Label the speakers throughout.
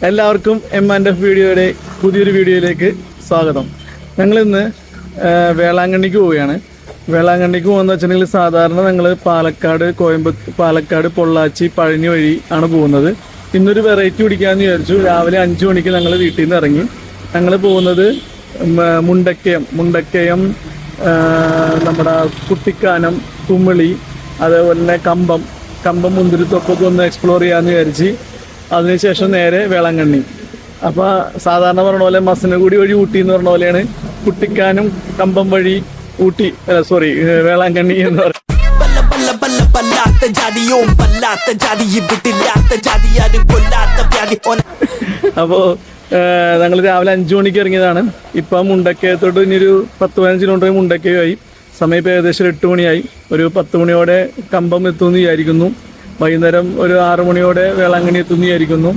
Speaker 1: എല്ലാവർക്കും M&F വീഡിയോയുടെ പുതിയൊരു വീഡിയോയിലേക്ക് സ്വാഗതം. ഞങ്ങളിന്ന് വേളാങ്കണ്ണിക്ക് പോവുകയാണ്. വേളാങ്കണ്ണിക്ക് പോകുന്ന വെച്ചിട്ടുണ്ടെങ്കിൽ സാധാരണ ഞങ്ങൾ പാലക്കാട് പൊള്ളാച്ചി പഴനി വഴി ആണ് പോകുന്നത്. ഇന്നൊരു വെറൈറ്റി പിടിക്കാമെന്ന് വിചാരിച്ചു. രാവിലെ 5 മണിക്ക് ഞങ്ങൾ വീട്ടിൽ നിന്ന് ഇറങ്ങി. ഞങ്ങൾ പോകുന്നത് മുണ്ടക്കയം, നമ്മുടെ കുട്ടിക്കാനം, കുമിളി, അതേപോലെ തന്നെ കമ്പം മുന്തിരിത്തൊക്കെ ഒന്ന് എക്സ്പ്ലോർ ചെയ്യാമെന്ന് വിചാരിച്ച് അതിനുശേഷം നേരെ വേളാങ്കണ്ണി. അപ്പോൾ സാധാരണ പറഞ്ഞ പോലെ മസനഗുഡി വഴി ഊട്ടി എന്ന് പറഞ്ഞ പോലെയാണ് കുട്ടിക്കാനം കമ്പം വഴി ഊട്ടി, വേളാങ്കണ്ണി എന്ന് പറയും. അപ്പോൾ ഞങ്ങൾ രാവിലെ 5 മണിക്ക് ഇറങ്ങിയതാണ്. ഇപ്പം മുണ്ടക്കയത്തോട്ട് ഇനിയൊരു 10-15 കിലോമീറ്റർ മുണ്ടക്കയമായി. സമയം ഇപ്പോൾ ഏകദേശം 8 മണിയായി. ഒരു 10 മണിയോടെ കമ്പം എത്തുമെന്ന് വിചാരിക്കുന്നു. വൈകുന്നേരം ഒരു 6 മണിയോടെ വേളാങ്കണ്ണി എത്തുമെന്ന് വിചാരിക്കുന്നു.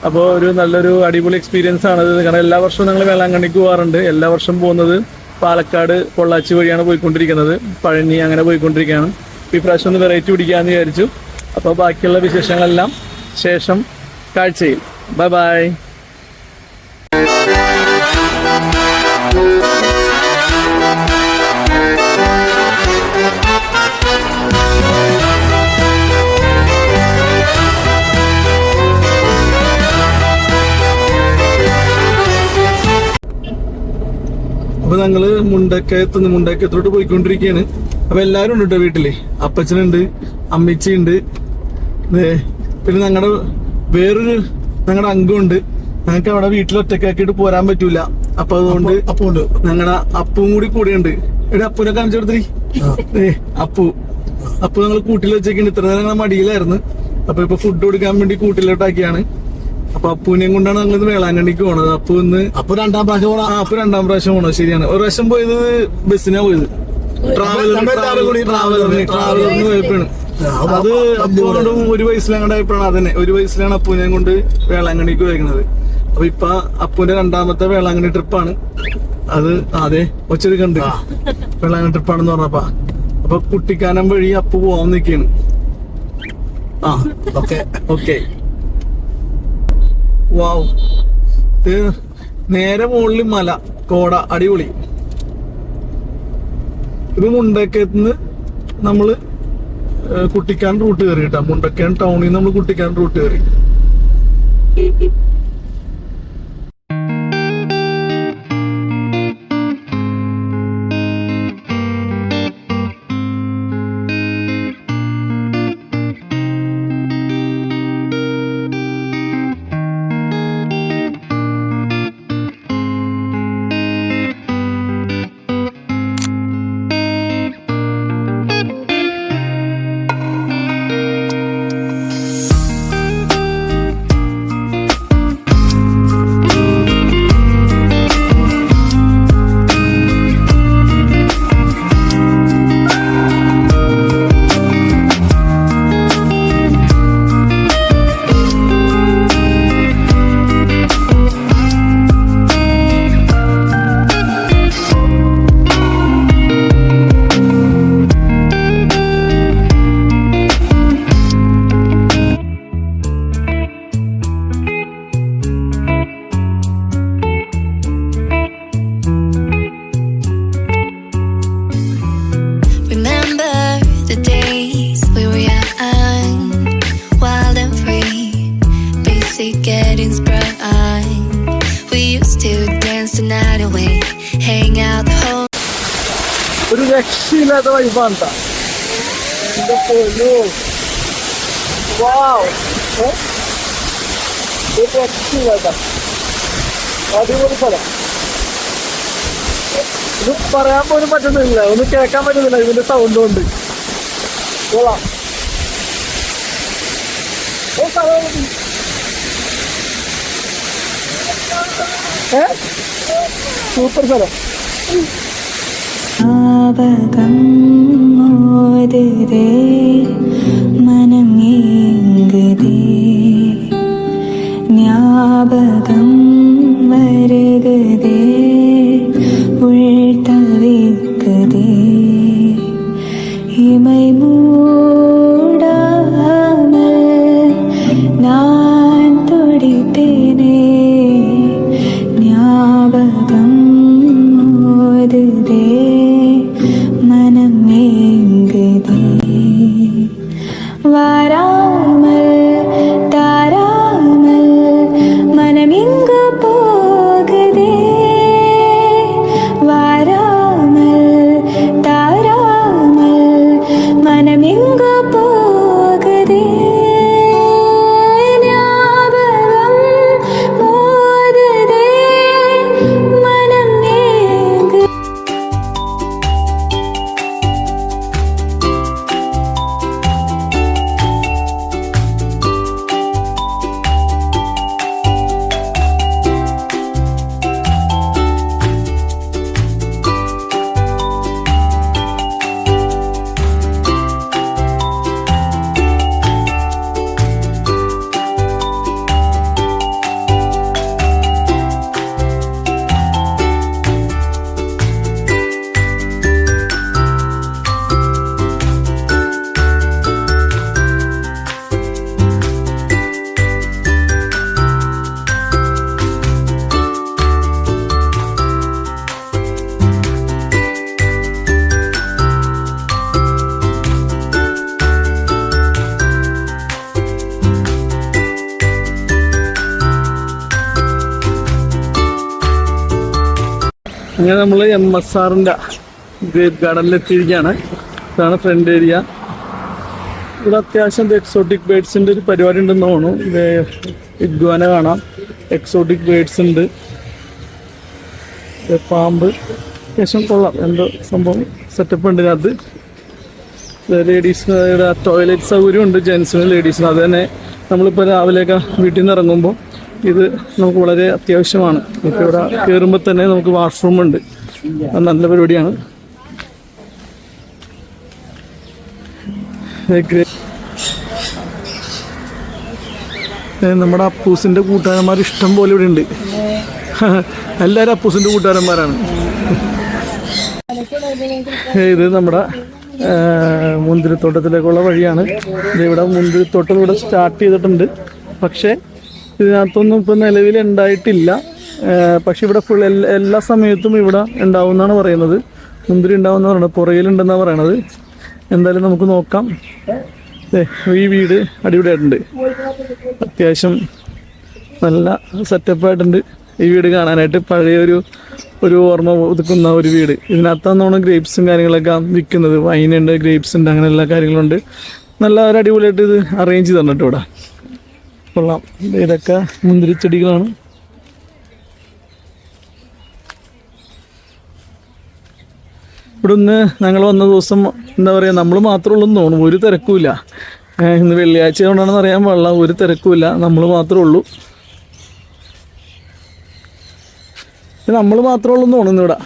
Speaker 1: അപ്പോൾ ഒരു നല്ലൊരു അടിപൊളി എക്സ്പീരിയൻസ് ആണത്. കാരണം എല്ലാ വർഷവും ഞങ്ങൾ വേളാങ്കണ്ണിക്ക് പോകാറുണ്ട്. എല്ലാ വർഷം പോകുന്നത് പാലക്കാട് പൊള്ളാച്ചി വഴിയാണ് പോയിക്കൊണ്ടിരിക്കുന്നത്. പഴനി അങ്ങനെ പോയിക്കൊണ്ടിരിക്കുകയാണ്. ഈ പ്രാവശ്യം ഒന്ന് വെറൈറ്റി പിടിക്കാമെന്ന് വിചാരിച്ചു. അപ്പോൾ ബാക്കിയുള്ള വിശേഷങ്ങളെല്ലാം ശേഷം കാഴ്ചയിൽ. Bye bye. അപ്പൊ ഞങ്ങള് മുണ്ടക്കയത്തോട്ട് പോയിക്കൊണ്ടിരിക്കുകയാണ്. അപ്പൊ എല്ലാരും ഉണ്ട് കേട്ടോ വീട്ടില്. അപ്പച്ചനുണ്ട്, അമ്മച്ചിയുണ്ട്, പിന്നെ ഞങ്ങളുടെ അംഗമുണ്ട്. ഞങ്ങൾക്ക് അവിടെ വീട്ടിൽ ഒറ്റക്കാക്കിയിട്ട് പോരാൻ പറ്റൂല. അപ്പൊ അതുകൊണ്ട് ഞങ്ങളുടെ അപ്പും കൂടിയുണ്ട്. ഇവിടെ അപ്പുനെ കാണിച്ചു കൊടുത്തി. അപ്പു ഞങ്ങൾ കൂട്ടിൽ വെച്ചേക്കാണ്. ഇത്ര നേരം ഞങ്ങൾ മടിയിലായിരുന്നു. അപ്പൊ ഇപ്പൊ ഫുഡ് കൊടുക്കാൻ വേണ്ടി കൂട്ടിലോട്ടാക്കിയാണ്. അപ്പൊ അപ്പൂനെയും കൊണ്ടാണ് ഞങ്ങൾ വേളാങ്കണ്ണിക്ക് പോണത്. അപ്പു രണ്ടാം പ്രാവശ്യം പോണത്. ശരിയാണ്. ഒരു പ്രാവശ്യം പോയത് ബസ്സിനാ പോയത്. ട്രാവലറിന് പോയപ്പോഴാണ്. അത് അപ്പുകൊണ്ടും 1 വയസ്സിലങ്ങണ്ടായപ്പോഴാണ്. അതന്നെ 1 വയസ്സിലാണ് അപ്പൂനെയും കൊണ്ട് വേളാങ്കണ്ണിക്ക് പോയിരിക്കുന്നത്. അപ്പൊ ഇപ്പൊ അപ്പൂന്റെ 2ാമത്തെ വേളാങ്കണ്ണി ട്രിപ്പാണ് അത്. അതെ, ഒച്ചെടുക്കണ്ട് വേളാങ്കണ്ണി ട്രിപ്പാണെന്ന് പറഞ്ഞപ്പ. അപ്പൊ കുട്ടിക്കാനം വഴി അപ്പു പോവാൻ നിൽക്കാണ്. ഓക്കെ. വാവ്, നേരെ മുകളിൽ മല, കോട, അടിപൊളി. ഇത് മുണ്ടക്കയത്തുനിന്ന് നമ്മള് കുട്ടിക്കാൻ റൂട്ട് കയറി കേട്ടോ. മുണ്ടക്കയം ടൗണിൽ നിന്ന് നമ്മൾ കുട്ടിക്കാൻ റൂട്ട് കയറി.
Speaker 2: Getting sprung. We used to dance the night away, hang out the whole.
Speaker 1: ഒരു രക്ഷയില്ലാത്ത വൈബാണ്. എന്റെ പൊന്നോ, വാവ്, ഒരു രക്ഷയില്ലാത്ത അടിപൊളി സ്ഥലം. ഇത് പറയാൻ പോലും പറ്റുന്നില്ല, ഒന്ന് കേൾക്കാൻ പറ്റുന്നില്ല ഇതിന്റെ സൗണ്ട് കൊണ്ട്. കൊള്ളാം. സൂപ്പർ സ്ഥലം.
Speaker 2: മനം ഏങ്കുതേ, ஞாபகம் வருகுதே, உள் தவிக்குதே, இமை மூடாமல் நான் துடித்தேனே.
Speaker 1: അങ്ങനെ നമ്മൾ MSRന്റെ ഗ്രേപ്പ് ഗാർഡനിൽ എത്തിയിരിക്കുകയാണ്. ഇതാണ് ഫ്രണ്ട് ഏരിയ. ഇവിടെ അത്യാവശ്യം എക്സോട്ടിക് ബേർഡ്സിൻ്റെ ഒരു പരിപാടി ഉണ്ടെന്ന് തോന്നുന്നു. ഇത് ഇഗ്വാന കാണാം, എക്സോട്ടിക് ബേർഡ്സ് ഉണ്ട്, പാമ്പ്, അത്യാവശ്യം കൊള്ളാം. എന്തോ സംഭവം സെറ്റപ്പ് ഉണ്ട് ഇതിനകത്ത്. ലേഡീസിന് ടോയ്ലറ്റ് സൗകര്യം ഉണ്ട്, ജെൻസിനും ലേഡീസിനും. അത് തന്നെ നമ്മളിപ്പോൾ രാവിലെയൊക്കെ വീട്ടിൽ നിന്ന് ഇറങ്ങുമ്പോൾ ഇത് നമുക്ക് വളരെ അത്യാവശ്യമാണ്. ഇപ്പോൾ ഇവിടെ കയറുമ്പോൾ തന്നെ നമുക്ക് വാഷ്റൂം ഉണ്ട്. അത് നല്ല പരിപാടിയാണ്. നമ്മുടെ അപ്പൂസിൻ്റെ കൂട്ടുകാരന്മാർ ഇഷ്ടം പോലെ ഇവിടെ ഉണ്ട്. എല്ലാവരും അപ്പൂസിൻ്റെ കൂട്ടുകാരന്മാരാണ്. ഇത് നമ്മുടെ മുന്തിരിത്തോട്ടത്തിലേക്കുള്ള വഴിയാണ്. ഇവിടെ മുന്തിരിത്തോട്ടം ഇവിടെ സ്റ്റാർട്ട് ചെയ്തിട്ടുണ്ട്. പക്ഷേ ഇതിനകത്തൊന്നും ഇപ്പം നിലവിൽ ഉണ്ടായിട്ടില്ല. പക്ഷെ ഇവിടെ ഫുൾ എല്ലാ സമയത്തും ഇവിടെ ഉണ്ടാവും എന്നാണ് പറയുന്നത്. മുന്തിരി ഉണ്ടാവും എന്ന് പറയുന്നത്, പുറകിലുണ്ടെന്നാണ് പറയണത്. എന്തായാലും നമുക്ക് നോക്കാം. ഈ വീട് അടിപൊളിയായിട്ടുണ്ട്. അത്യാവശ്യം നല്ല സെറ്റപ്പായിട്ടുണ്ട് ഈ വീട് കാണാനായിട്ട്. ഒരു ഓർമ്മ ഒതുക്കുന്ന ഒരു വീട്. ഇതിനകത്താണെന്നാണ് ഗ്രേപ്സും കാര്യങ്ങളൊക്കെ വിൽക്കുന്നത്. വൈനുണ്ട്, ഗ്രേപ്സ് ഉണ്ട്, അങ്ങനെ എല്ലാ കാര്യങ്ങളുണ്ട്. നല്ല ഒരു അടിപൊളിയായിട്ട് ഇത് അറേഞ്ച് ചെയ്തിട്ടുണ്ട് ഇവിടെ. കൊള്ളാം. ഇതൊക്കെ മുന്തിരിച്ചെടികളാണ്. ഇവിടെ ഒന്ന് ഞങ്ങൾ വന്ന ദിവസം എന്താ പറയുക, നമ്മൾ മാത്രമേ ഉള്ളൂ എന്ന് തോന്നുന്നു. ഒരു തിരക്കുമില്ല. ഇന്ന് വെള്ളിയാഴ്ച കൊണ്ടാണെന്ന് അറിയാൻ പാടില്ല. ഒരു തിരക്കുമില്ല, നമ്മൾ മാത്രമേ ഉള്ളൂ. നമ്മൾ മാത്രമേ ഉള്ളൂ എന്ന് തോന്നുന്നു ഇവിടെ.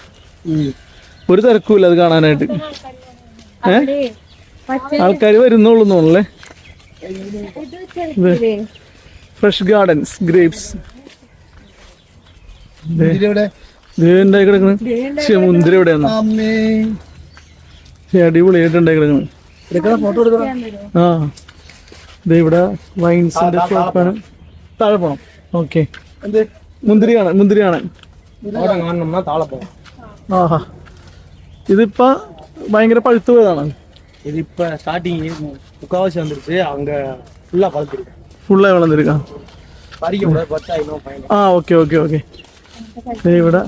Speaker 1: ഒരു തിരക്കുമില്ല അത് കാണാനായിട്ട്. ആൾക്കാർ വരുന്നുള്ളൂ എന്ന് തോന്നുന്നല്ലേ. ഫ്രഷ് ഗാർഡൻസ് ഗ്രേപ്സ് ഉണ്ടായി കിടക്കുന്നു. മുന്തിരി എവിടെയാണ് അടിപൊളിയായിട്ടുണ്ടായി കിടക്കുന്നത്. ആ ഇത് ഇവിടെ വൈൻസിന്റെ ഷോപ്പാണ്. താഴെ പോണം. ഓക്കെ, മുന്തിരി കാണാൻ. ആഹാ, ഇതിപ്പോ ഭയങ്കര പഴുത്തു പോയതാണ്.
Speaker 3: ഇതിപ്പോ സ്റ്റാർട്ടിങ് മുക്കാവാശി വന്നിരുச்சு. അങ്ക ഫുള്ളാ പഴുത്തിருக்கு.
Speaker 1: ഫുള്ളായി വളർന്നിരിക്കാം. ആ ഓക്കെ. ഇവിടെ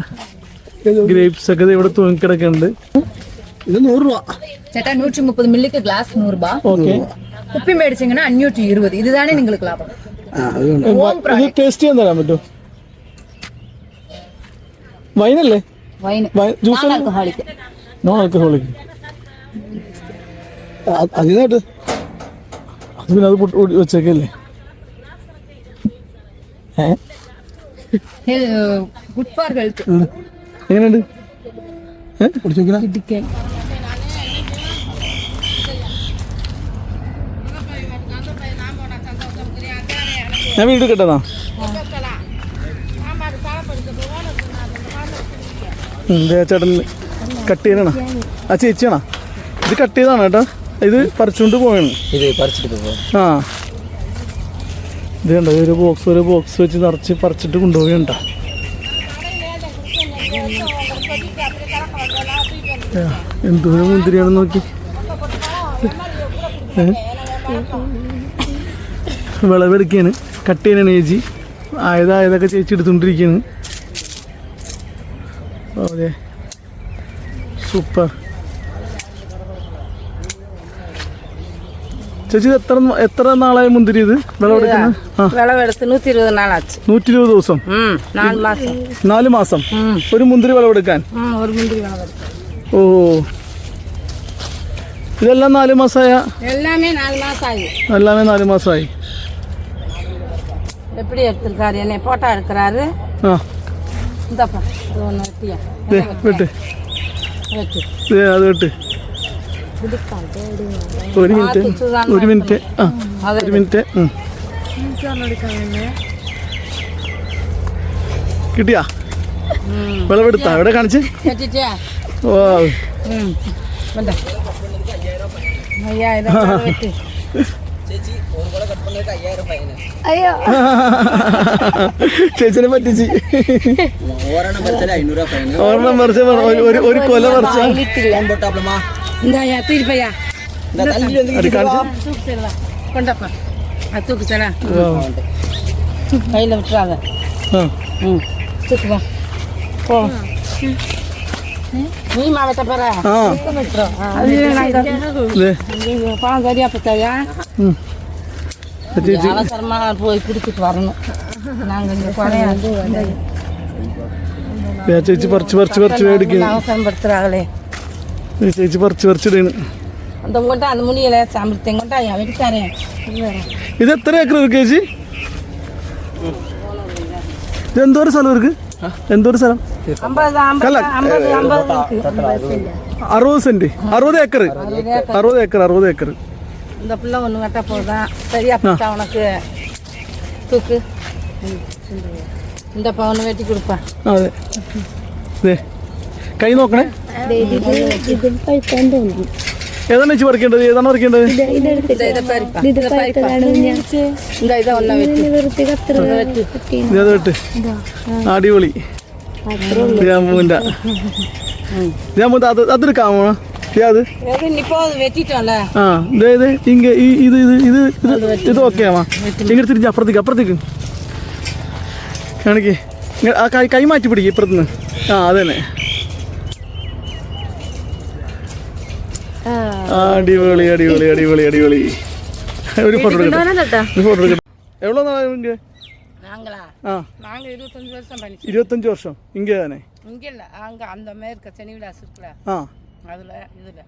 Speaker 1: ഗ്രേപ്സ് ഒക്കെ ഇവിടെ തൂങ്ങിക്കിടക്കുന്നുണ്ട്.
Speaker 3: ഇത് 100 രൂപ
Speaker 4: ചേട്ടാ. 130 മില്ലിക്ക് ഗ്ലാസ് 100 രൂപ.
Speaker 1: ഓക്കെ,
Speaker 4: കുപ്പി മേടിച്ചെങ്കിൽ 520. ഇതാണ് നിങ്ങൾക്ക് ലാഭം.
Speaker 1: ഇത് ടേസ്റ്റ് ചെയ്യാൻ തരാൻ പറ്റുമോ? വൈനല്ലേ? Juice non alcoholic. അതിനായിട്ട് പിന്നെ അത് വെച്ചേക്കല്ലേ?
Speaker 4: Good for health.
Speaker 1: എങ്ങനെയുണ്ട്? ഞാൻ വീട്ടിൽ കിട്ടുന്നാ. ചേട്ടൻ കട്ട് ചെയ്യണ ആ ചേച്ചിയാണോ? ഇത് കട്ട് ചെയ്താണ് കേട്ടോ. ഇത് പറിച്ചുകൊണ്ട് പോവാണ്. ആ ഇത് കണ്ടോ, ഒരു ബോക്സ് വെച്ച് നിറച്ച് പറിച്ചിട്ട് കൊണ്ടുപോവുകയുണ്ട. എന്തോരം മുന്തിരിയാണെന്ന് നോക്കി. വിളവെടുക്കുകയാണ്, കട്ട് ചെയ്യണ ചേച്ചി. ആയതൊക്കെ ചേച്ചി എടുത്തുകൊണ്ടിരിക്കുകയാണ്. അതെ, സൂപ്പർ. ചേച്ചി എത്ര നാളായി മുന്തിരി ഇത് വിളവെടുക്കുന്നത്?
Speaker 5: വിളവെടുത്ത് 120 നാളാச்சு.
Speaker 1: 120 ദിവസം, 4 മാസം ഒരു മുന്തിരി വിളവെടുക്കാൻ.
Speaker 5: ഒരു മുന്തിരി വിളവെടുക്കാൻ.
Speaker 1: ഓ, ഇതെല്ലാം 4 മാസമായ?
Speaker 5: எல்லாமே 4 மாசம் ஆகி.
Speaker 1: எல்லாமே 4 மாசம்.
Speaker 5: எப்படி எடுத்துருக்காரு? என்ன போட்டோ எடுக்கிறாரு. இந்தப்பா ஒன்று வெட்டியா
Speaker 1: வெட்டு
Speaker 5: வெட்டு.
Speaker 1: അത് വെട്ട്. ഒരു മിനിറ്റ്. കിട്ടിയാ? വിളവെടുത്താ? എവിടെ കാണിച്ച്? ഓ, ചേച്ചിനെ പറ്റിച്ച്. ഒരെണ്ണം പറിച്ച ഒരു കൊല പറിച്ച
Speaker 5: கையில் விட்டுறாங்க. தூக்குவா போ. நீ மாவட்ட போற
Speaker 1: ആ
Speaker 5: அது நாங்க
Speaker 1: ദേ.
Speaker 5: பணம் சரியா பத்தாயா
Speaker 1: ഉം. ചേച്ചി
Speaker 5: அவசரமா போய் குடிச்சிட்டு வரணும் நாங்க இங்க குறையாது
Speaker 1: ദേ, ചേച്ചി പറിച്ച് മേടിക്കുന്നു.
Speaker 5: அவசரப்படுத்துறாங்களே
Speaker 1: ചേച്ചി പറിച്ചിടയാണ്.
Speaker 5: அந்த கொண்டா அந்த முனியில சாம்பிடுத்தேன் கொண்டா என் வெடிக்காரேன்
Speaker 1: ഇത് എത്ര ഏക്കർ ഇருக்கு ചേച്ചി? ഇത് എന്തോരം സ്ഥലം ഇருக்கு? എന്തോരം സ്ഥലം?
Speaker 5: 50
Speaker 1: കല്ല. 60 സെന്റ്, 60 ഏക്കർ. 60 ഏക്കർ.
Speaker 5: இந்த பிள்ளை ஒன்று வெட்ட போகுதான் சரியா பத்தா உனக்கு தூக்கு இந்த ஒன்று வெட்டி கொடுப்பா
Speaker 1: അതെ. ദേ, കൈ നോക്കണേ. ഏതാണ് ചേച്ചി പറിക്കേണ്ടത്? ഏതാണ് പറിക്കേണ്ടത്?
Speaker 5: இதை பறிப்பா இந்த இதை ஒன்றை வெட்டி
Speaker 1: ഇത് വെട്ട്. അടിപൊളി. ജാമ്പൂവിൻ്റെ അതെടുക്കാമോ? അത്
Speaker 5: எது இப்போ வெட்டிட்டோம்ல
Speaker 1: ആ ഇത് ഇങ്ങ ഇത് ഓക്കെ ആവാ. ഇങ്ങനെ തിരിഞ്ഞ് അപ്പുറത്തേക്ക് കാണിക്കേ. ആ കൈ മാറ്റി പിടിക്കുക ഇപ്പുറത്തുനിന്ന്. ആ അതന്നെ. അടിപൊളി അടിപൊളി അടിപൊളി അടിപൊളി. ഒരു ഫോട്ടോ എടുക്കട്ടെ. എவ்வளோ നാളായി ഇങ്ങ?
Speaker 5: நாங்களா
Speaker 1: ആ
Speaker 5: நாங்கள் 25 வருஷம் பண்ணிச்சு
Speaker 1: 25 വർഷം ഇങ്ങ തന്നെ.
Speaker 5: இங்கே இல்லை அங்கே அந்த மேற்க செனி விலாஸ் இருக்குல்ல
Speaker 1: ആ
Speaker 5: அதில் இதில்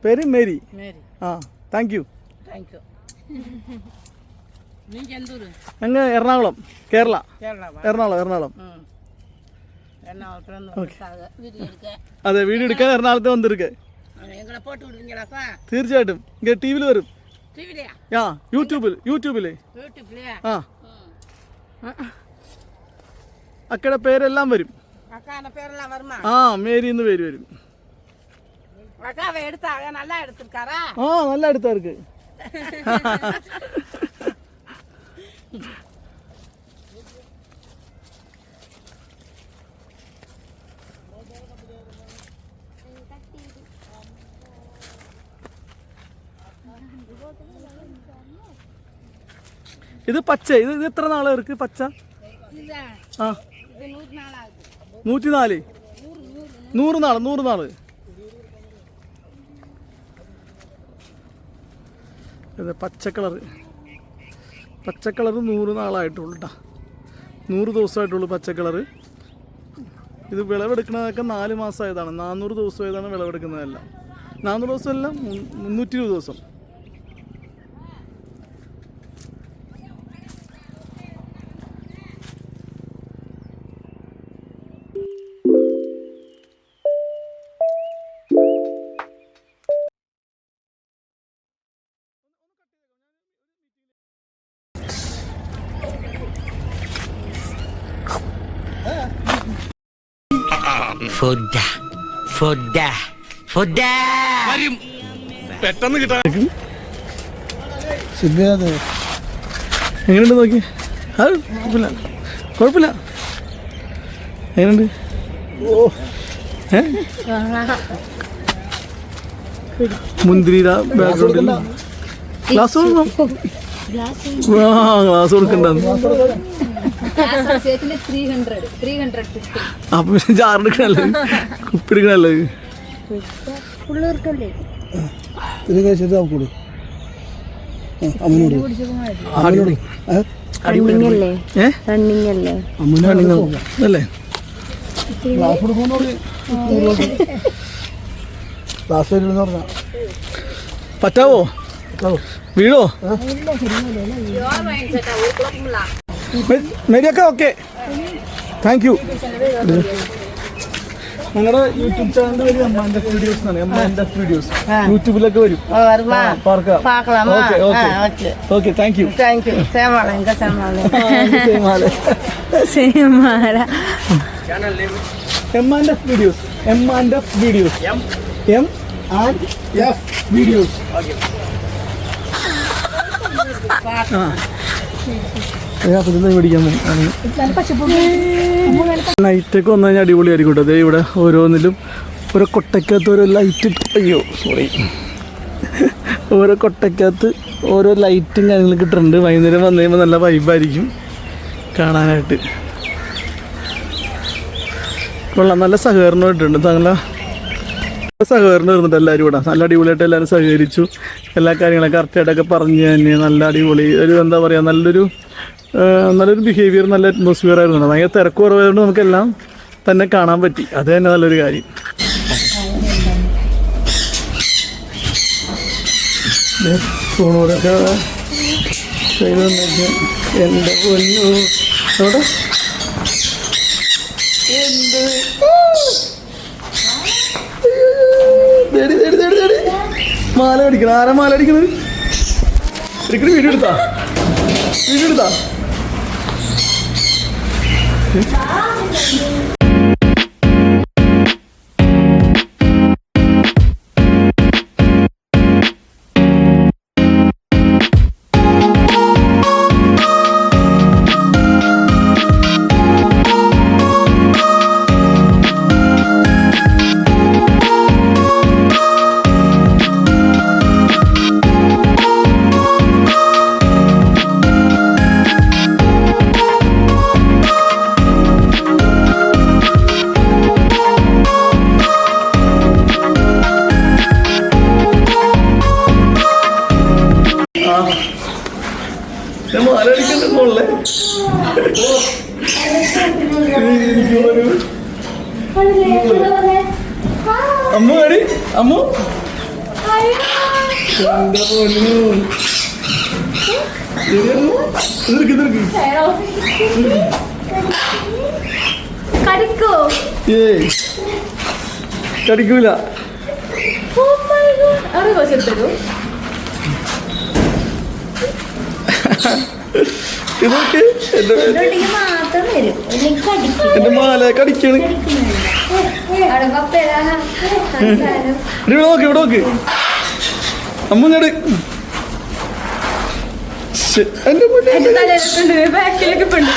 Speaker 1: പേര് മേരി.
Speaker 5: மேரி
Speaker 1: ആ താങ്ക് യു.
Speaker 5: தேங்க்யூ நீங்கள் எந்த ஊர்
Speaker 1: അങ്ങ് എറണാകുളം, കേരള.
Speaker 5: கேரளாவா
Speaker 1: എറണാകുളം.
Speaker 5: ம் எறணாகுளத்துலேருந்து வீடு எடுக்க
Speaker 1: അതെ, വീഡിയോ എടുക്കാൻ എറണാകുളത്ത് വന്നിരിക്കെ.
Speaker 5: எங்களை போட்டு விடுவீங்களாப்பா
Speaker 1: തീർച്ചയായിട്ടും ഇങ്ങനെ ടി വിയിൽ വരും.
Speaker 5: டிவிலையா
Speaker 1: ആ യൂട്യൂബിൽ.
Speaker 5: யூடியூப்லையா
Speaker 1: ആ അക്കടെ പേരെല്ലാം വരും.
Speaker 5: அக்கான பேரெல்லாம் வருமா
Speaker 1: ആ മേരി എന്ന് പേര് വരും.
Speaker 5: அக்காவை எடுத்தாங்க நல்லா எடுத்திருக்காரா
Speaker 1: ആ നല്ല അടുത്താർക്ക്. ഇത് പച്ച. ഇത് എത്ര നാളെ ഇருக்கு പച്ച? ആ 104. 100 നാള്. ഇത് പച്ചക്കളറ് 100 നാളായിട്ടുള്ളൂ കേട്ടോ. 100 ദിവസമായിട്ടുള്ളൂ പച്ചക്കളറ്. ഇത് വിളവെടുക്കുന്നതൊക്കെ 4 മാസമായതാണ്. 400 ദിവസമായതാണ് വിളവെടുക്കുന്നതെല്ലാം. 400 ദിവസമല്ല, 320 ദിവസം. പെട്ടെന്ന് കിട്ടാൻ എങ്ങനെയുണ്ട് നോക്കി. അത് കുഴപ്പമില്ല. എങ്ങനെയുണ്ട്? മുന്തിരി ബാക്ക്ഗ്രൗണ്ടിൽ ഗ്ലാസ് ഗ്ലാസ് കൊടുക്കണ്ടെന്ന്. അപ്പൊ പിന്നെ ജാറെടുക്കണല്ലേ, കുപ്പിയെടുക്കണല്ലേ. അല്ലേ പറ്റാവോ? വീഴോ? മേരിയൊക്കെ ഓക്കെ. Thank you. ഞങ്ങളുടെ യൂട്യൂബ് ചാനലിന്റെ പേര് എമ്മാൻ്റെ വീഡിയോസ് എന്നാണ്. എമ്മാൻ്റെ വീഡിയോസ് യൂട്യൂബിലൊക്കെ വരും.
Speaker 5: வருமா பார்க்கலாமா
Speaker 1: ഓക്കെ താങ്ക് യു.
Speaker 5: தேங்க்யூ சேமாலை எங்கே சேமாலை
Speaker 1: എമ്മാൻ്റെ വീഡിയോസ്. മേടിക്കാൻ നൈറ്റൊക്കെ വന്നു കഴിഞ്ഞാൽ അടിപൊളിയായിരിക്കും കേട്ടോ. അതേ ഇവിടെ ഓരോന്നിലും ഓരോ കൊട്ടയ്ക്കകത്ത് ഓരോ ലൈറ്റ്. അയ്യോ സോറി. ഓരോ കൊട്ടയ്ക്കകത്ത് ഓരോ ലൈറ്റും കാര്യങ്ങളൊക്കെ ഇട്ടിട്ടുണ്ട്. വൈകുന്നേരം വന്നു കഴിയുമ്പോൾ നല്ല വൈബായിരിക്കും കാണാനായിട്ട്. കൊള്ളാം. നല്ല സഹകരണം ഇട്ടിട്ടുണ്ട്. നല്ല സഹകരണം ഇരുന്നിട്ട് എല്ലാവരും ഇവിടെ നല്ല അടിപൊളിയായിട്ട് എല്ലാവരും സഹകരിച്ചു. എല്ലാ കാര്യങ്ങളും കറക്റ്റായിട്ടൊക്കെ പറഞ്ഞു തന്നെ നല്ല അടിപൊളി ഒരു എന്താ പറയുക നല്ലൊരു ബിഹേവിയർ നല്ല അറ്റ്മോസ്ഫിയർ ആയിരുന്നു. ഭയങ്കര തിരക്ക് കുറവായതുകൊണ്ട് നമുക്കെല്ലാം തന്നെ കാണാൻ പറ്റി. അത് തന്നെ നല്ലൊരു കാര്യം. ഫോണോടൊക്കെ എൻ്റെ പൊന്നു അവിടെ മാല അടിക്കണം. ആരാ മാല അടിക്കുന്നത്? ഒരിക്കലും വീഡിയോ എടുത്താ മാലടിക്കണ്ട മോളെ. അമ്മു അടി അമ്മു എന്താ പൊന്നു കടിക്കൂല. ഇതൊക്കെ എന്റെ മാല കടിക്കാണ്. ഇവിടെ നോക്ക് അമ്മ ഞട് എന്റെ
Speaker 4: ബാക്കിലേക്ക് പെണ്ണു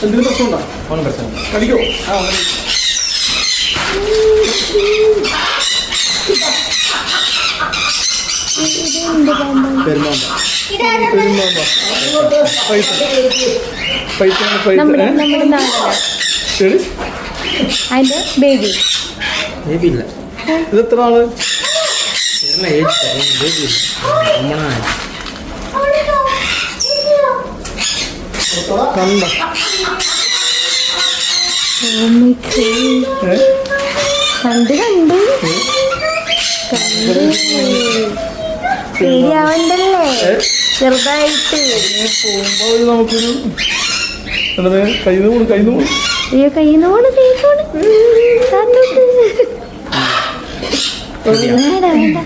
Speaker 4: എന്തിനു പ്രശ്നമുണ്ടോ? കടിക്കോ?
Speaker 6: അതിന്റെ ബേബി
Speaker 3: ഇല്ല.
Speaker 1: ഇതെത്ര ആള്? കണ്ട
Speaker 6: കണ്ട് ശരിയാവണ്ടല്ലേ ചെറുതായിട്ട്
Speaker 1: പോകുമ്പോ നമുക്കൊരു കയ്യിൽ
Speaker 6: അയ്യോ കയ്യിന്ന് പോണ് വേണ്ട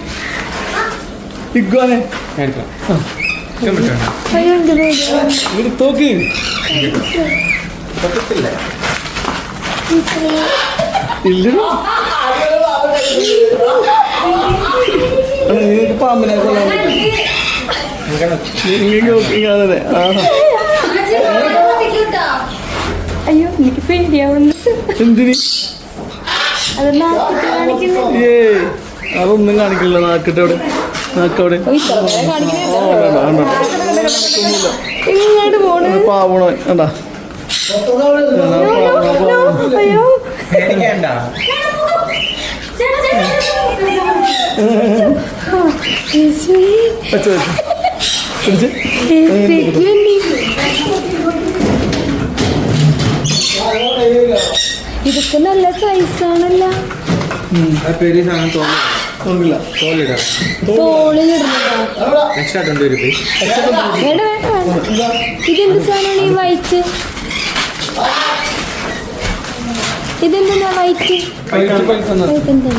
Speaker 1: ഇഗ്വാനെ
Speaker 6: അയ്യോ
Speaker 1: ഇവിടെ തോക്ക് ഇല്ല നിങ്ങൾക്ക് പാമ്പിനെ കൊള്ളാൻ അതെ.
Speaker 6: അയ്യോ എനിക്ക് പേടിയാവുന്നു.
Speaker 1: എന്തിന്?
Speaker 6: അതൊന്നും കാണിക്കുന്നു.
Speaker 1: അതൊന്നും കാണിക്കില്ല. നാക്കിട്ടവിടെ നാക്കവിടെ
Speaker 6: ഇങ്ങോട്ട്
Speaker 1: പാവണോ കണ്ടാ
Speaker 5: അയ്യോ ഇതൊക്കെ നല്ല സൈസാണല്ലോ. തോളിലിടുന്നതാ. വേണ്ട വേണ്ട വേണ്ട. ഇതെന്ത് സാധനമാണ് ഈ വൈറ്റ്? ഇതെന്താ വൈറ്റ്? വൈറ്റ് എന്താ?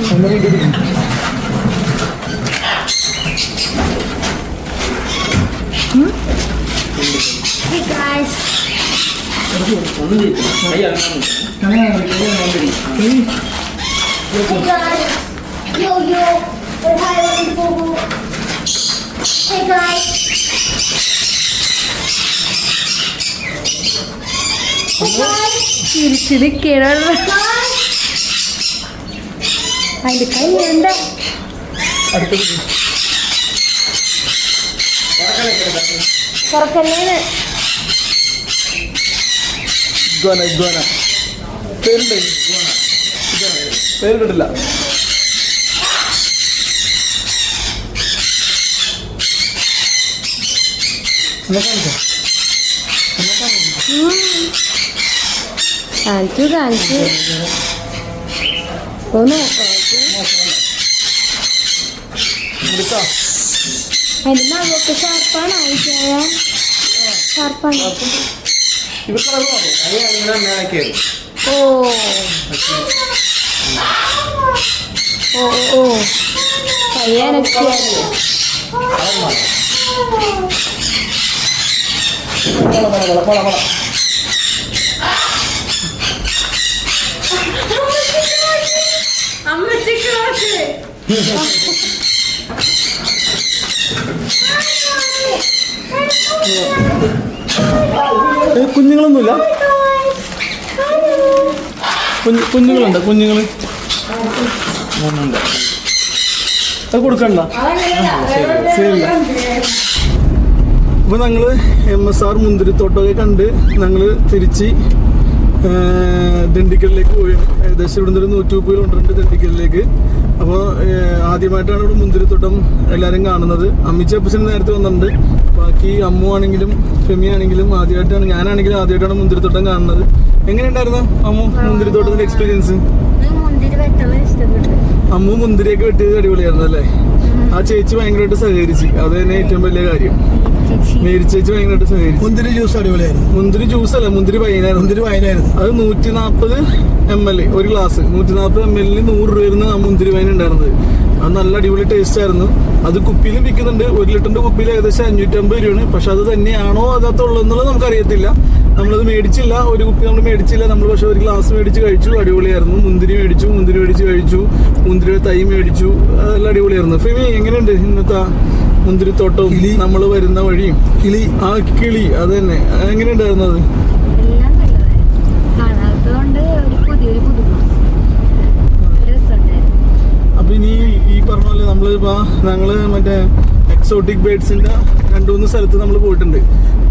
Speaker 5: ചിരിച്ചിത് കിഴങ്ങ അതിന്റെ കയ്യിലുണ്ട. പുറക്കല്ലേ
Speaker 1: പേരിട്ടില്ല.
Speaker 6: കാണിച്ചു കാണിച്ചു ഒന്ന് അതിന്റെ നഖമൊക്കെ ഷാർപ്പാണ്. ആയിട്ടായ ഷാർപ്പാണ്. ഓ ഓ ഓ പയ്യാനൊക്കെയാണ്.
Speaker 1: കുഞ്ഞുങ്ങളൊന്നുമില്ല. കുഞ്ഞുങ്ങളുണ്ട്. കുഞ്ഞുങ്ങള് അത് കൊടുക്കണ്ട. ശരിയില്ല. അപ്പൊ ഞങ്ങള് MSR മുന്തിരിത്തോട്ടമൊക്കെ കണ്ട് ഞങ്ങള് തിരിച്ച് ദിണ്ടിക്കലിലേക്ക് പോവുകയാണ്. ഏകദേശം ഇവിടുന്ന് ഒരു 130 കിലോമീറ്റർ ദിണ്ടിക്കലിലേക്ക്. അപ്പോൾ ആദ്യമായിട്ടാണ് ഇവിടെ മുന്തിരിത്തോട്ടം എല്ലാവരും കാണുന്നത്. അമ്മിച്ചി അപ്പച്ചൻ നേരത്തെ വന്നിട്ടുണ്ട്. ബാക്കി അമ്മു ആണെങ്കിലും ഫെമി ആണെങ്കിലും ആദ്യമായിട്ടാണ്, ഞാനാണെങ്കിലും ആദ്യമായിട്ടാണ് മുന്തിരിത്തോട്ടം കാണുന്നത്. എങ്ങനെയുണ്ടായിരുന്നു അമ്മു മുന്തിരിത്തോട്ടത്തിന്റെ എക്സ്പീരിയൻസ്? അമ്മു മുന്തിരിയൊക്കെ വെട്ടിയത് അടിപൊളിയായിരുന്നു അല്ലേ? ആ ചേച്ചി ഭയങ്കരമായിട്ട് സഹകരിച്ച്, അത് തന്നെ ഏറ്റവും വലിയ കാര്യം. മേരി ചേച്ചി ഭയങ്കരമായിട്ട് സഹകരിച്ചു.
Speaker 3: മുന്തിരി ജ്യൂസ് അടിപൊളിയായിരുന്നു.
Speaker 1: മുന്തിരി ജ്യൂസ് അല്ല, മുന്തിരി വൈനായിരുന്നു. അത് 140 ml ഒരു ഗ്ലാസ്. 140 ml 100 രൂപയായിരുന്നു ആ മുന്തിരി വൈൻ ഉണ്ടായിരുന്നത്. അത് നല്ല അടിപൊളി ടേസ്റ്റ് ആയിരുന്നു. അത് കുപ്പിയിലും വിൽക്കുന്നുണ്ട്. 1 ലിറ്ററിന്റെ കുപ്പിയിൽ ഏകദേശം 550 രൂപയാണ്. പക്ഷെ അത് തന്നെയാണോ അതത്തുള്ളതെന്നുള്ളത് നമുക്കറിയത്തില്ല. നമ്മളത് മേടിച്ചില്ല, ഒരു കുപ്പി നമ്മൾ മേടിച്ചില്ല. നമ്മൾ പക്ഷെ ഒരു ഗ്ലാസ് മേടിച്ച് കഴിച്ചു. അടിപൊളിയായിരുന്നു. മുന്തിരി മേടിച്ച് കഴിച്ചു. മുന്തിരിയുടെ തൈ മേടിച്ചു. അതെല്ലാം അടിപൊളിയായിരുന്നു. ഫെമി എങ്ങനെയുണ്ട് ഇന്നത്തെ മുന്തിരിത്തോട്ടവും നമ്മൾ വരുന്ന വഴിയും? കിളി അത് തന്നെ എങ്ങനെയുണ്ടായിരുന്നു? അത്
Speaker 6: എല്ലാം നല്ലതായിരുന്നു. കാണാത്തതുകൊണ്ട് ഒരു പുതിയൊരു പുതുമ രസമുണ്ടായിരുന്നു.
Speaker 1: അപ്പൊ ഇനി ഈ പറഞ്ഞ പോലെ ഞങ്ങള് മറ്റേ എക്സോട്ടിക് ബേർഡ്സിന്റെ 2-3 സ്ഥലത്ത് നമ്മൾ പോയിട്ടുണ്ട്.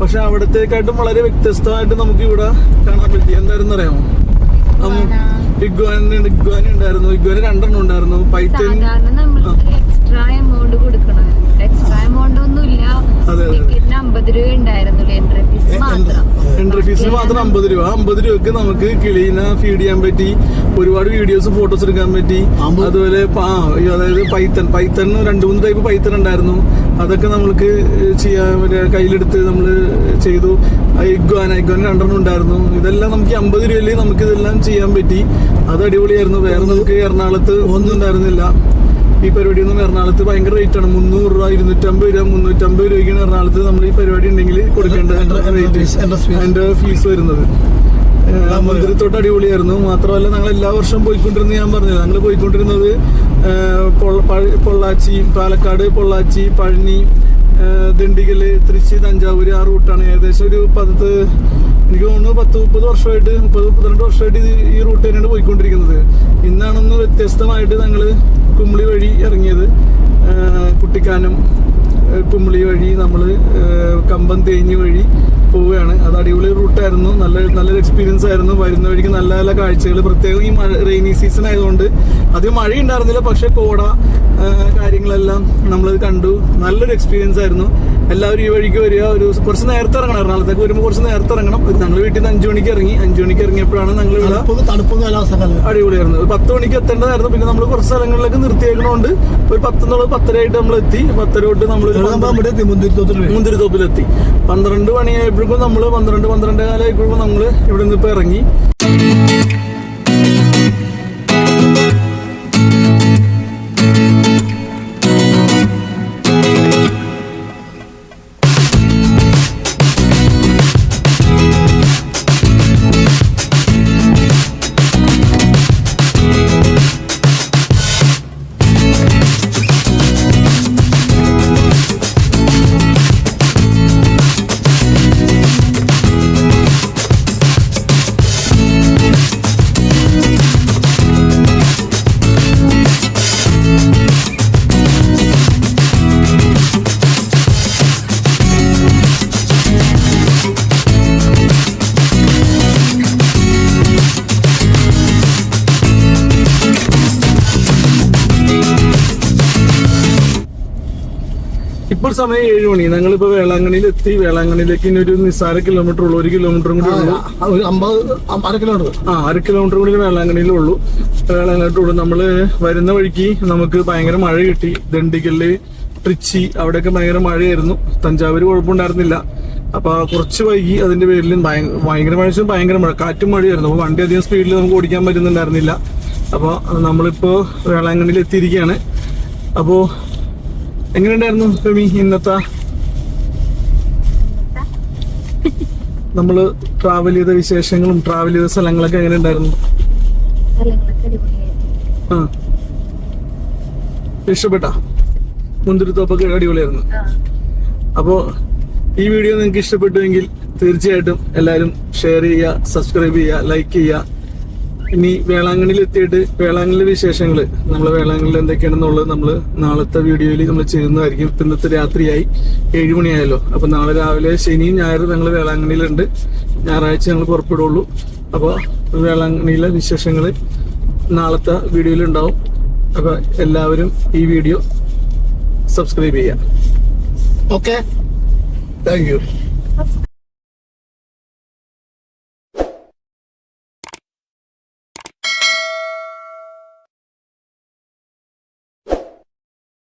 Speaker 1: പക്ഷെ അവിടത്തേക്കായിട്ടും വളരെ വ്യത്യസ്തമായിട്ട് നമുക്ക് ഇവിടെ കാണാൻ പറ്റി. എന്തായിരുന്നു അറിയാമോ? ഇഗ്വാന ഉണ്ടായിരുന്നു. ഇഗ്വാന 2 ഉണ്ടായിരുന്നു. പൈത്തൻ
Speaker 6: എക്സ്ട്രാ എമൗണ്ട് കൊടുക്കണം. എക്സ്ട്രാ എമൗണ്ട് ഒന്നുമില്ല. ടിക്കറ്റിന് 50 രൂപ ഉണ്ടായിരുന്നുള്ളൂ. എൻട്രി ഫീസ് മാത്രം.
Speaker 1: എൻട്രി ഫീസിന് മാത്രം 50 രൂപ. 50 രൂപക്ക് നമുക്ക് കിളീനെ ഫീഡ് ചെയ്യാൻ പറ്റി. ഒരുപാട് വീഡിയോസ് ഫോട്ടോസ് എടുക്കാൻ പറ്റി. അതുപോലെ അതായത് പൈത്തൺ 2-3 ടൈപ്പ് പൈത്തൺ ഉണ്ടായിരുന്നു. അതൊക്കെ നമ്മൾക്ക് ചെയ്യാൻ കയ്യിലെടുത്ത് നമ്മൾ ചെയ്തു. ഇഗ്വാന 2 ഉണ്ടായിരുന്നു. ഇതെല്ലാം നമുക്ക് 50 രൂപയിൽ നമുക്ക് ഇതെല്ലാം ചെയ്യാൻ പറ്റി. അത് അടിപൊളിയായിരുന്നു. വേറെ നമുക്ക് എറണാകുളത്ത് ഒന്നും ഉണ്ടായിരുന്നില്ല. ഈ പരിപാടിയൊന്നും എറണാകുളത്ത് ഭയങ്കര റേറ്റ് ആണ്. 300 രൂപ, 250 രൂപ, 350 രൂപയ്ക്കാണ് എറണാകുളത്ത് നമ്മൾ ഈ പരിപാടി ഉണ്ടെങ്കിൽ കൊടുക്കേണ്ട അതിന്റെ ഫീസ് വരുന്നത്. മുന്തിരിത്തോട്ടം അടിപൊളിയായിരുന്നു. മാത്രമല്ല ഞങ്ങൾ എല്ലാ വർഷവും പോയിക്കൊണ്ടിരുന്നത് ഞാൻ പറഞ്ഞില്ല. ഞങ്ങൾ പോയിക്കൊണ്ടിരുന്നത് പൊള്ളാച്ചി, പാലക്കാട്, പൊള്ളാച്ചി, പഴനി, ദിണ്ടിഗൽ, തൃശ്ശി, തഞ്ചാവൂര് ആ റൂട്ടാണ്. ഏകദേശം ഒരു എനിക്ക് തോന്നുന്നു 10-30 വർഷമായിട്ട് 30-32 വർഷമായിട്ട് ഈ റൂട്ട് തന്നെയാണ് പോയിക്കൊണ്ടിരിക്കുന്നത്. ഇന്നാണൊന്ന് വ്യത്യസ്തമായിട്ട് ഞങ്ങൾ കുമ്മിളി വഴി ഇറങ്ങിയത്. കുട്ടിക്കാനം കുമ്മിളി വഴി നമ്മൾ കമ്പം തേഞ്ഞി വഴി പോവുകയാണ്. അത് അടിപൊളി റൂട്ടായിരുന്നു, നല്ലൊരു എക്സ്പീരിയൻസ് ആയിരുന്നു. വരുന്ന വഴിക്ക് നല്ല നല്ല കാഴ്ചകൾ, പ്രത്യേകം ഈ റെയിനി സീസൺ ആയതുകൊണ്ട് അധികം മഴ ഉണ്ടായിരുന്നില്ല, പക്ഷെ കോട കാര്യങ്ങളെല്ലാം നമ്മളത് കണ്ടു. നല്ലൊരു എക്സ്പീരിയൻസ് ആയിരുന്നു. എല്ലാവരും ഈ വഴിക്ക് വരിക. കുറച്ച് നേരത്തെ ഇറങ്ങണം, എറണാകുളത്തേക്ക് വരുമ്പോൾ കുറച്ച് നേരത്തെ ഇറങ്ങണം. ഞങ്ങൾ വീട്ടിൽ നിന്ന് 5 മണിക്ക് ഇറങ്ങി. 5 മണിക്ക് ഇറങ്ങിയപ്പോഴാണ് ഞങ്ങൾ അടിപൊളിയായിരുന്നു. 10 മണിക്ക് എത്തേണ്ടതായിരുന്നു. പിന്നെ നമ്മൾ കുറച്ച് സ്ഥലങ്ങളിലേക്ക് നിർത്തിയേക്കണോണ്ട് ഒരു 10-10:30 ആയിട്ട് നമ്മൾ എത്തി. 10:30 തൊട്ട് നമ്മൾ മുന്തിരിത്തോപ്പിലെത്തി. 12 മണിയായപ്പോഴേക്കും നമ്മൾ 12-12:15 ആയപ്പോഴേക്കും നമ്മൾ ഇവിടെ നിന്ന് ഇപ്പൊ ഇറങ്ങി. ഇപ്പോൾ സമയം 7 മണി. ഞങ്ങളിപ്പോ വേളാങ്കണ്ണിയിൽ എത്തി. വേളാങ്കണ്ണിയിലേക്ക് ഇനി ഒരു നിസ്സാര കിലോമീറ്റർ ഉള്ളൂ, 1 കിലോമീറ്ററും കൂടി ഉള്ളൂ. 1/2 കിലോമീറ്റർ കൂടി വേളാങ്കണ്ണിയിലുള്ളൂ. വേളാങ്കണ്ണിയിലുള്ളൂ. നമ്മള് വരുന്ന വഴിക്ക് നമുക്ക് ഭയങ്കര മഴ കിട്ടി. ദണ്ഡിഗല്, ട്രിച്ചി അവിടെയൊക്കെ ഭയങ്കര മഴയായിരുന്നു. തഞ്ചാവൂര് കുഴപ്പമുണ്ടായിരുന്നില്ല. അപ്പൊ കുറച്ച് വൈകി. അതിന്റെ പേരിൽ ഭയങ്കര മഴ, കാറ്റും മഴയായിരുന്നു. അപ്പൊ വണ്ടി അധികം സ്പീഡിൽ നമുക്ക് ഓടിക്കാൻ പറ്റുന്നുണ്ടായിരുന്നില്ല. അപ്പൊ നമ്മളിപ്പോ വേളാങ്കണ്ണിയിൽ എത്തിയിരിക്കുകയാണ്. അപ്പോ എങ്ങനെയുണ്ടായിരുന്നു ഫെമി ഇന്നത്തെ നമ്മള് ട്രാവൽ ചെയ്ത വിശേഷങ്ങളും ട്രാവൽ ചെയ്ത സ്ഥലങ്ങളൊക്കെ എങ്ങനെ ഉണ്ടായിരുന്നു? ഇഷ്ടപ്പെട്ട? മുന്തിരിത്തോപ്പൊക്കെ അടിപൊളിയായിരുന്നു. അപ്പോ ഈ വീഡിയോ നിങ്ങൾക്ക് ഇഷ്ടപ്പെട്ടുവെങ്കിൽ തീർച്ചയായിട്ടും എല്ലാവരും ഷെയർ ചെയ്യുക, സബ്സ്ക്രൈബ് ചെയ്യുക, ലൈക്ക് ചെയ്യുക. ഇനി വേളാങ്കണ്ണിയിൽ എത്തിയിട്ട് വേളാങ്കണ്ണിലെ വിശേഷങ്ങള്, നമ്മള് വേളാങ്കണ്ണിൽ എന്തൊക്കെയാണെന്നുള്ളത് നമ്മള് നാളത്തെ വീഡിയോയിൽ നമ്മൾ ചെയ്യുന്നതായിരിക്കും. ഇന്നത്തെ രാത്രിയായി 7 മണിയായല്ലോ. അപ്പൊ നാളെ രാവിലെ ശനിയും ഞായറും ഞങ്ങൾ വേളാങ്കണ്ണിയിലുണ്ട്. ഞായറാഴ്ച ഞങ്ങൾ പുറപ്പെടുള്ളൂ. അപ്പോൾ വേളാങ്കണ്ണിയിലെ വിശേഷങ്ങള് നാളത്തെ വീഡിയോയിൽ ഉണ്ടാവും. അപ്പൊ എല്ലാവരും ഈ വീഡിയോ സബ്സ്ക്രൈബ് ചെയ്യാം. Okay, thank you.